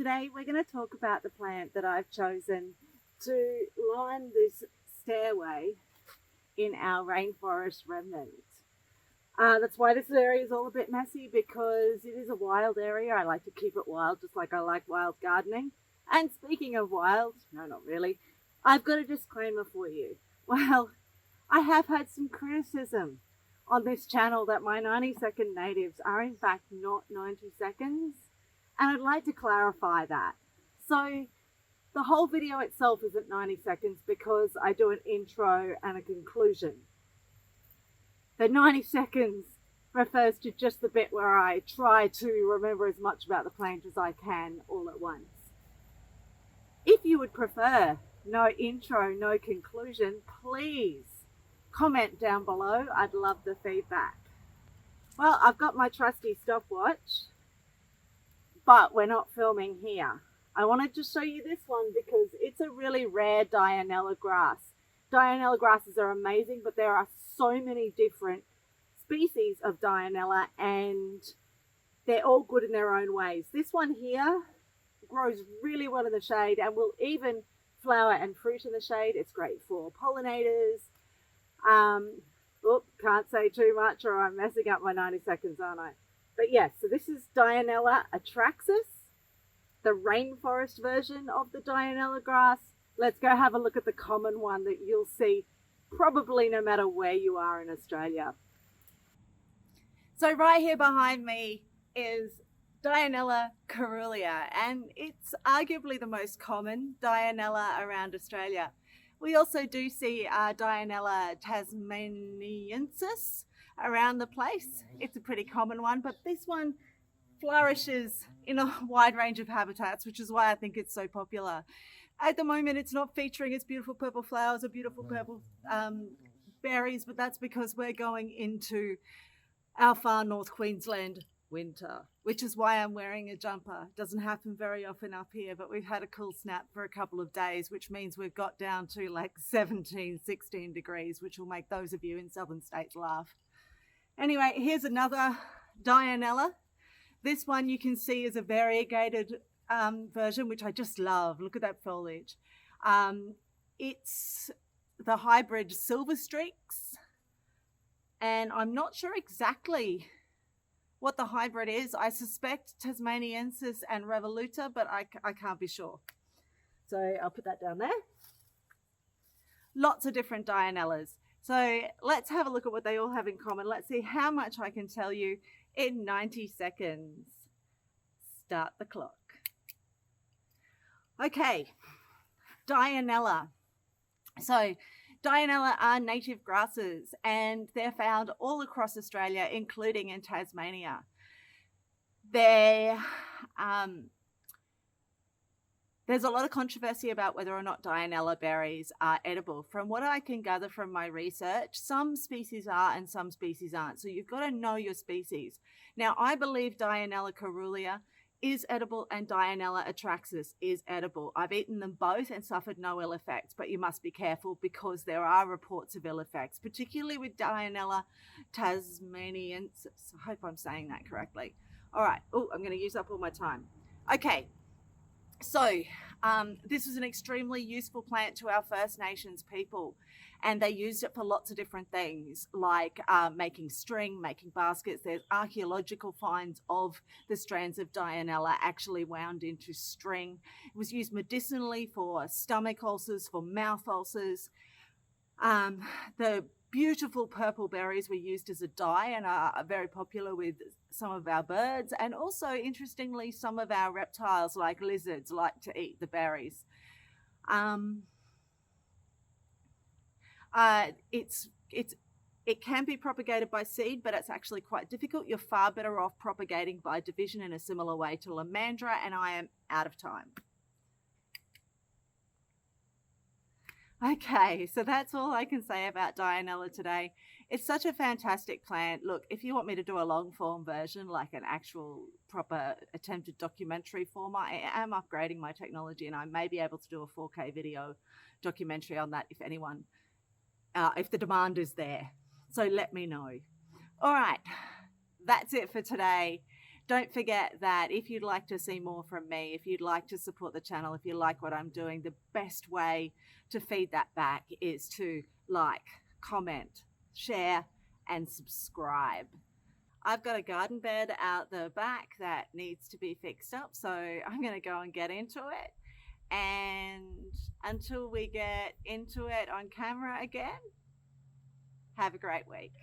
Today we're going to talk about the plant that I've chosen to line this stairway in our rainforest remnant. That's why this area is all a bit messy, because it is a wild area. I like to keep it wild, just like I like wild gardening. And speaking of wild, no, not really, I've got a disclaimer for you. Well, I have had some criticism on this channel that my 90-second natives are in fact not 90 seconds. And I'd like to clarify that. So the whole video itself isn't 90 seconds because I do an intro and a conclusion. The 90 seconds refers to just the bit where I try to remember as much about the plant as I can all at once. If you would prefer no intro, no conclusion, please comment down below. I'd love the feedback. Well, I've got my trusty stopwatch, but we're not filming here. I wanted to show you this one because it's a really rare Dianella grass. Dianella grasses are amazing, but there are so many different species of Dianella and they're all good in their own ways. This one here grows really well in the shade and will even flower and fruit in the shade. It's great for pollinators. Can't say too much or I'm messing up my 90 seconds, aren't I? But yes, so this is Dianella atraxis, the rainforest version of the Dianella grass. Let's go have a look at the common one that you'll see probably no matter where you are in Australia. So right here behind me is Dianella caerulea, and it's arguably the most common Dianella around Australia. We also do see Dianella tasmaniensis around the place. It's a pretty common one, but this one flourishes in a wide range of habitats, which is why I think it's so popular. At the moment, it's not featuring its beautiful purple flowers or beautiful purple berries, but that's because we're going into our far north Queensland winter, which is why I'm wearing a jumper. Doesn't happen very often up here, but we've had a cool snap for a couple of days, which means we've got down to like 17, 16 degrees, which will make those of you in southern states laugh. Anyway, here's another Dianella. This one you can see is a variegated version, which I just love. Look at that foliage. It's the hybrid silver streaks, and I'm not sure exactly what the hybrid is. I suspect Tasmaniensis and Revoluta, but I can't be sure. So I'll put that down there. Lots of different Dianellas. So let's have a look at what they all have in common. Let's see how much I can tell you in 90 seconds. Start the clock. Okay, Dianella. So Dianella are native grasses and they're found all across Australia, including in Tasmania. There's a lot of controversy about whether or not Dianella berries are edible. From what I can gather from my research, some species are and some species aren't. So you've got to know your species. Now, I believe Dianella caerulea is edible and Dianella atraxis is edible. I've eaten them both and suffered no ill effects, but you must be careful because there are reports of ill effects, particularly with Dianella tasmaniensis. I hope I'm saying that correctly. All right. Oh, I'm going to use up all my time. Okay. So this is an extremely useful plant to our First Nations people, and they used it for lots of different things, like making string, making baskets. There's archaeological finds of the strands of Dianella actually wound into string. It was used medicinally for stomach ulcers, for mouth ulcers. The beautiful purple berries were used as a dye and are very popular with some of our birds, and also interestingly some of our reptiles like lizards like to eat the berries. It can be propagated by seed, but it's actually quite difficult. You're far better off propagating by division in a similar way to Lamandra, and I am out of time. Okay, so that's all I can say about Dianella today. It's such a fantastic plant. Look, if you want me to do a long form version, like an actual proper attempted documentary form, I am upgrading my technology and I may be able to do a 4K video documentary on that if anyone, if the demand is there. So let me know. All right, that's it for today. Don't forget that if you'd like to see more from me, if you'd like to support the channel, if you like what I'm doing, the best way to feed that back is to like, comment, share, and subscribe. I've got a garden bed out the back that needs to be fixed up, so I'm going to go and get into it. And until we get into it on camera again, have a great week.